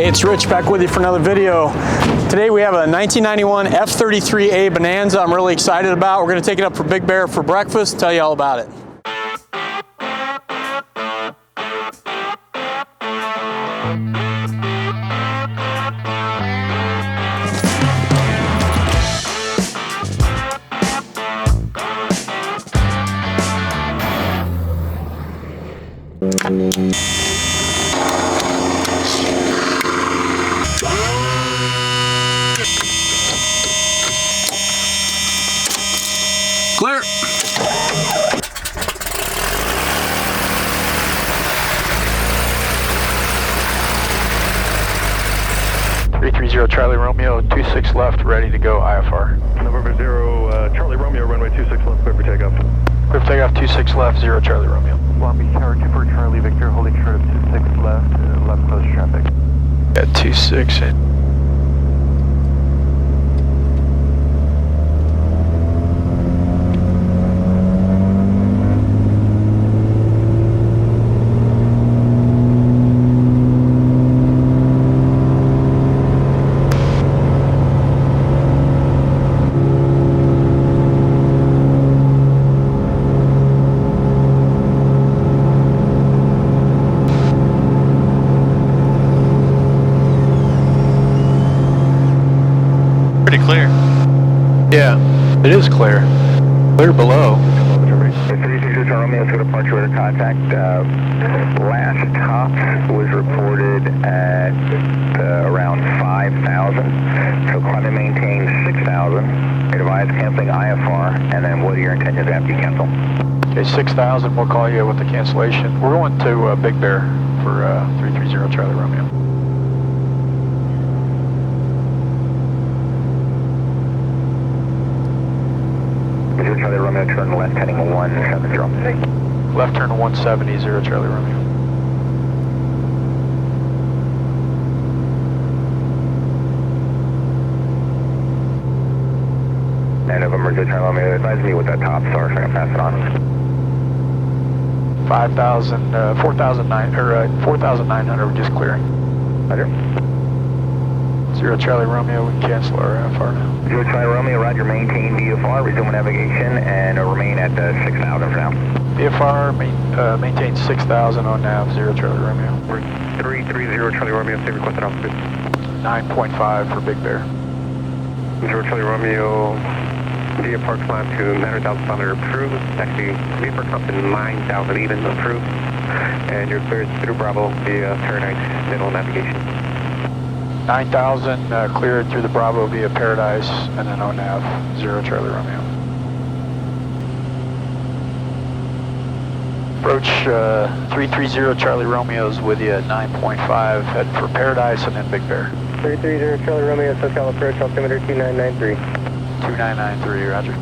Hey, it's Rich back with you for another video. Today we have a 1991 F33A Bonanza I'm really excited about. We're going to take it up for Big Bear for breakfast, tell you all about it. Clear. Charlie Romeo, 26 left, ready to go IFR. November 0, Charlie Romeo, runway 26 left, clear for takeoff. Clear for takeoff, 26 left, 0 Charlie Romeo. Long Beach Tower 2 for Charlie Victor, holding short of 26 left, left close traffic. At 26 in. Pretty clear. Yeah, it is clear. Clear below. F33A Romeo, so departure order contact. Last top was reported at around 5,000. So climb and maintain 6,000. Advise canceling IFR, and then what are your intentions after you cancel? Okay, 6,000, we'll call you with the cancellation. We're going to Big Bear for 330 Charlie Romeo. Charlie Romeo, turn left heading 170. Left turn to 170, 0 Charlie Romeo. And November 0 Charlie Romeo, advise me what that tops are so I can pass it on. 5,000, 4,900, we're just clearing. Roger. 0 Charlie Romeo, we can cancel our IFR now. 0 Charlie Romeo, roger, maintain VFR, resume navigation, and remain at 6,000 for now. VFR, maintain 6,000 on nav, 0 Charlie Romeo. We're 330 Charlie Romeo, same requested altitude. 9.5 for Big Bear. 0 Charlie Romeo, VFR climb to 9,500 approved. Actually, VFR climb to 9,000 even approved. And you're cleared through Bravo via Paradise middle navigation. 9,000 cleared through the Bravo via Paradise, and then on nav, 0 Charlie Romeo. Approach 330 Charlie Romeo's with you at 9.5, heading for Paradise and then Big Bear. 330 Charlie Romeo, SoCal approach, altimeter 2993. 2993, roger.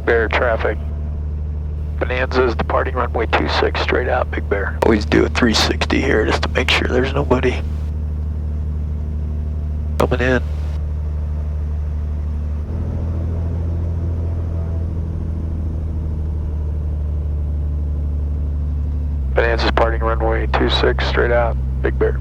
Big Bear traffic. Bonanza is departing runway 26 straight out, Big Bear. Always do a 360 here just to make sure there's nobody coming in. Bonanza's departing runway 26 straight out, Big Bear.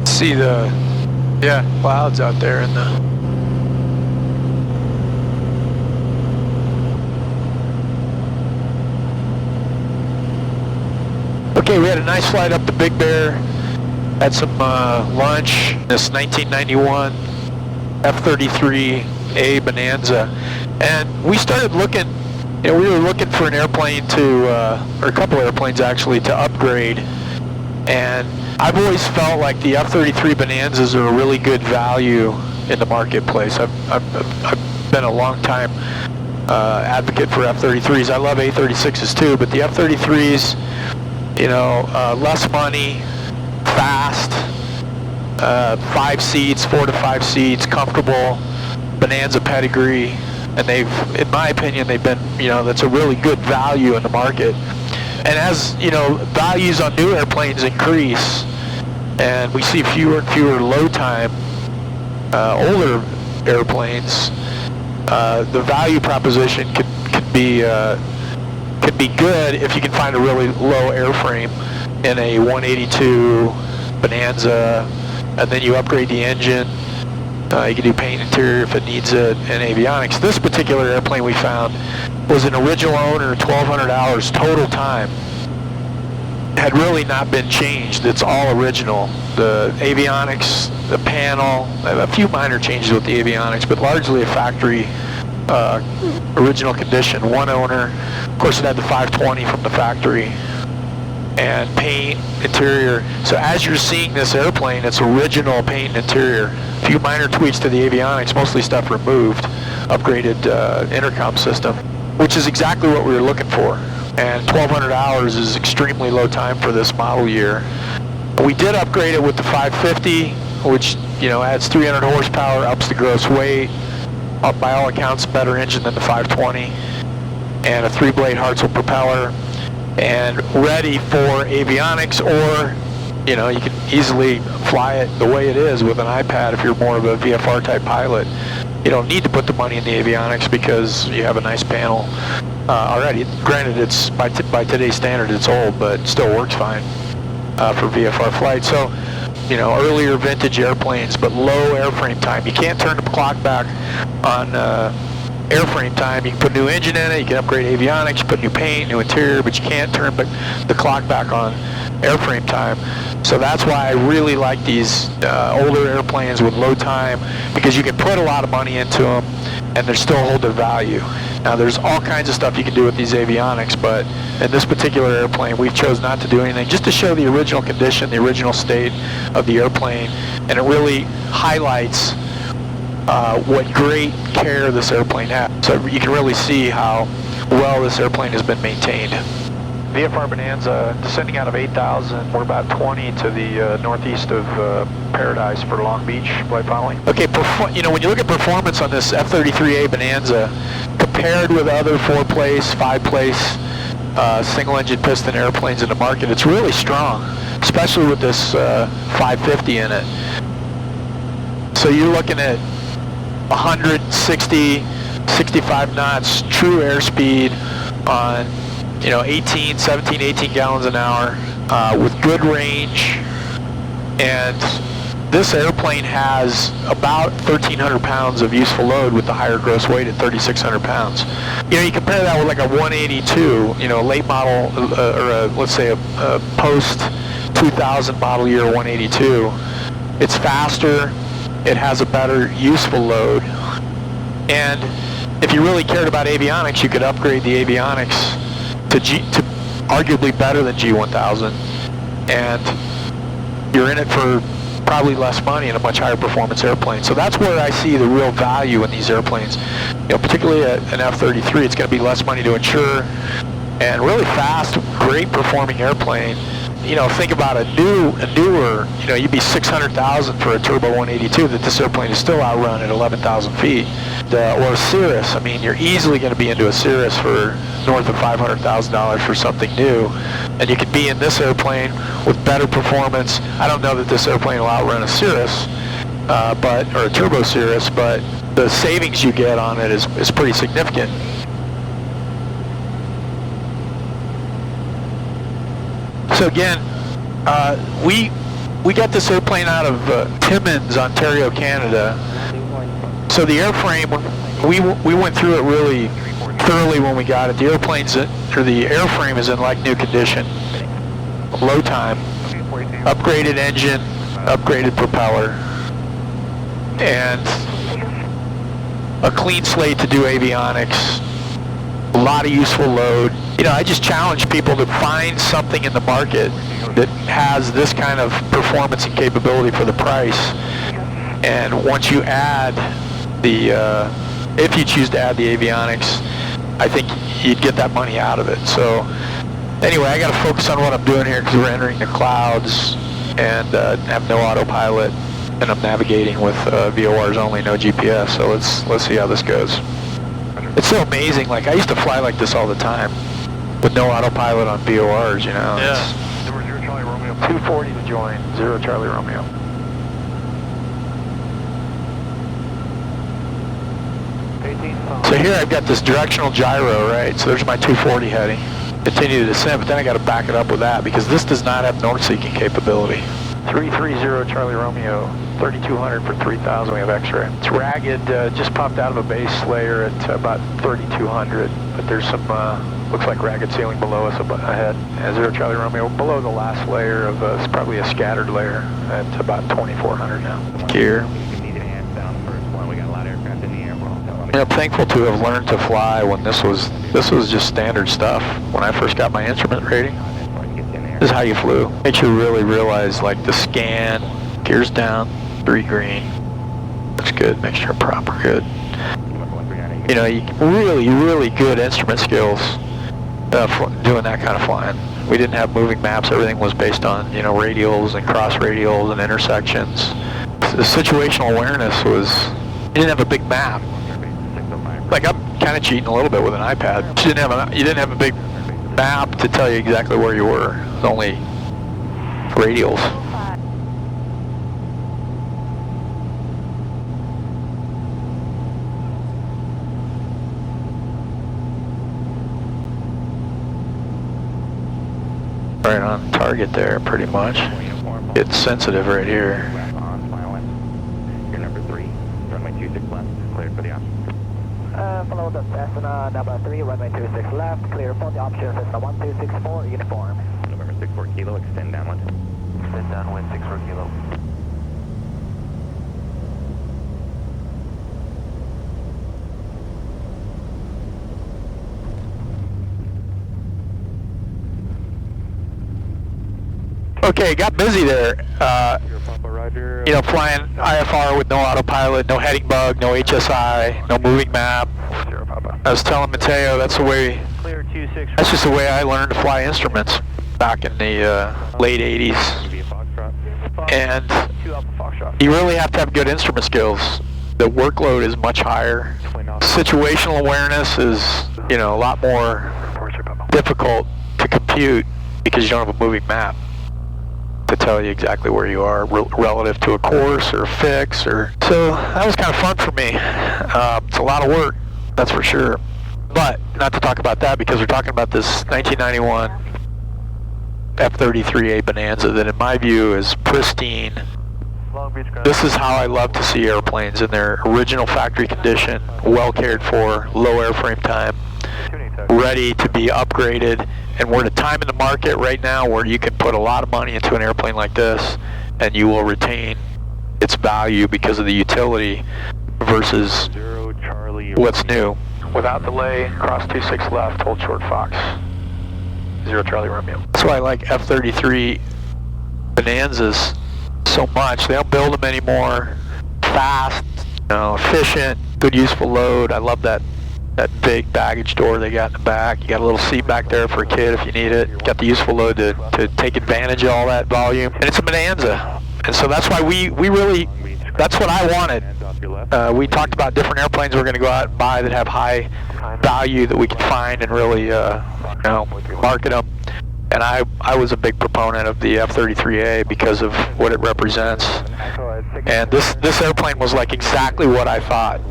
See the clouds out there in the okay, we had a nice flight up to Big Bear, had some lunch, this 1991 F33A Bonanza, and we started looking, we were looking for an airplane to, or a couple airplanes actually, to upgrade, and I've always felt like the F33 Bonanzas are a really good value in the marketplace. I've been a long time advocate for F33s. I love A36s too, but the F33s, less money, fast, 5 seats, 4 to 5 seats, comfortable, Bonanza pedigree, and they've, in my opinion, they've been, that's a really good value in the market. And as, values on new airplanes increase, and we see fewer and fewer low time, older airplanes, the value proposition could be good if you can find a really low airframe in a 182 Bonanza, and then you upgrade the engine. You can do paint interior if it needs it, and avionics. This particular airplane we found was an original owner, 1,200 hours total time. Had really not been changed. It's all original. The avionics, the panel, a few minor changes with the avionics, but largely a factory original condition. One owner. Of course, it had the 520 from the factory, and paint, interior. So as you're seeing this airplane, it's original paint and interior. A few minor tweaks to the avionics, mostly stuff removed, upgraded intercom system, which is exactly what we were looking for. And 1,200 hours is extremely low time for this model year. We did upgrade it with the 550, which adds 300 horsepower, ups the gross weight, by all accounts better engine than the 520, and a 3-blade Hartzell propeller, and ready for avionics, or you can easily fly it the way it is with an iPad if you're more of a VFR type pilot. You don't need to put the money in the avionics because you have a nice panel already. Granted, it's by today's standard it's old, but it still works fine for VFR flight. So, earlier vintage airplanes, but low airframe time. You can't turn the clock back on airframe time. You can put a new engine in it, you can upgrade avionics, put new paint, new interior, but you can't turn the clock back on airframe time. So that's why I really like these older airplanes with low time, because you can put a lot of money into them and they still hold their value. Now there's all kinds of stuff you can do with these avionics, but in this particular airplane we've chose not to do anything, just to show the original condition, the original state of the airplane, and it really highlights what great care this airplane has. So you can really see how well this airplane has been maintained. VFR Bonanza descending out of 8,000. We're about 20 to the northeast of Paradise for Long Beach flight following. Okay, when you look at performance on this F33A Bonanza, compared with other 4-place, 5-place single engine piston airplanes in the market. It's really strong, especially with this 550 in it. So you're looking at 160, 65 knots, true airspeed on, 17, 18 gallons an hour, with good range. And this airplane has about 1,300 pounds of useful load with the higher gross weight at 3,600 pounds. You compare that with like a 182, late model, or let's say a post 2000 model year 182. It's faster, it has a better useful load, and if you really cared about avionics, you could upgrade the avionics to arguably better than G1000, and you're in it for probably less money in a much higher performance airplane. So that's where I see the real value in these airplanes. Particularly an F33, it's going to be less money to insure, and really fast, great performing airplane. Think about a newer, you'd be 600,000 for a turbo 182, that this airplane is still outrun at 11,000 feet. Or a Cirrus, you're easily going to be into a Cirrus for north of $500,000 for something new. And you could be in this airplane with better performance. I don't know that this airplane will outrun a Cirrus, or a turbo Cirrus, but the savings you get on it is pretty significant. So again, we got this airplane out of Timmins, Ontario, Canada. So the airframe, we went through it really thoroughly when we got it. The the airframe is in like new condition, low time, upgraded engine, upgraded propeller, and a clean slate to do avionics, a lot of useful load. I just challenge people to find something in the market that has this kind of performance and capability for the price. And once you add if you choose to add the avionics, I think you'd get that money out of it. So anyway, I got to focus on what I'm doing here because we're entering the clouds and have no autopilot, and I'm navigating with VORs only, no GPS. So let's see how this goes. It's so amazing. Like, I used to fly like this all the time with no autopilot on VORs. Yeah. Number 0 Charlie Romeo. 240 to join, 0 Charlie Romeo. So here I've got this directional gyro, right? So there's my 240 heading. Continue to descend, but then I got to back it up with that because this does not have north-seeking capability. 330 Charlie Romeo, 3200 for 3000. We have X-ray. It's ragged, just popped out of a base layer at about 3200, but there's some looks like ragged ceiling below us ahead. 0 Charlie Romeo below the last layer of it's probably a scattered layer at about 2400 now. Gear. I'm thankful to have learned to fly when this was just standard stuff. When I first got my instrument rating, this is how you flew. Makes you really realize, like, the scan, gears down, 3 green, looks good, make sure proper good. Really good instrument skills doing that kind of flying. We didn't have moving maps. Everything was based on radials and cross radials and intersections. The situational awareness was, you didn't have a big map. Like, I'm kind of cheating a little bit with an iPad. You didn't have a big map to tell you exactly where you were. It was only radials. Right on target there, pretty much. It's sensitive right here. You're number 3, runway 26 left, cleared for the option. Follow the Cessna number 3, runway 26 left, clear for the option Cessna 1264, uniform. November 64 kilo, extend downwind. Extend downwind, 64 kilo. Okay, got busy there. Flying IFR with no autopilot, no heading bug, no HSI, no moving map. I was telling Matteo that's just the way I learned to fly instruments back in the late 80s. And you really have to have good instrument skills. The workload is much higher. Situational awareness is, a lot more difficult to compute because you don't have a moving map to tell you exactly where you are relative to a course or a fix. Or so that was kind of fun for me. It's a lot of work, that's for sure. But not to talk about that, because we're talking about this 1991 F33A Bonanza that in my view is pristine. This is how I love to see airplanes, in their original factory condition, well cared for, low airframe time, ready to be upgraded. And we're at a time in the market right now where you can put a lot of money into an airplane like this and you will retain its value because of the utility versus what's new. Without delay, cross 26 left, hold short Fox. 0 Charlie Romeo. That's why I like F33 Bonanzas so much. They don't build them anymore. Fast, efficient, good useful load. I love that big baggage door they got in the back. You got a little seat back there for a kid if you need it. Got the useful load to take advantage of all that volume. And it's a Bonanza. And so that's why we really, that's what I wanted. We talked about different airplanes we're going to go out and buy that have high value that we can find and really market them. And I was a big proponent of the F33A because of what it represents. And this airplane was like exactly what I thought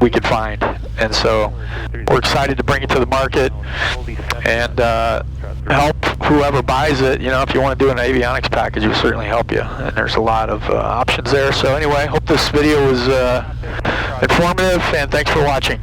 we could find. And so we're excited to bring it to the market and help whoever buys it. If you want to do an avionics package, it will certainly help you. And there's a lot of options there. So anyway, hope this video was informative, and thanks for watching.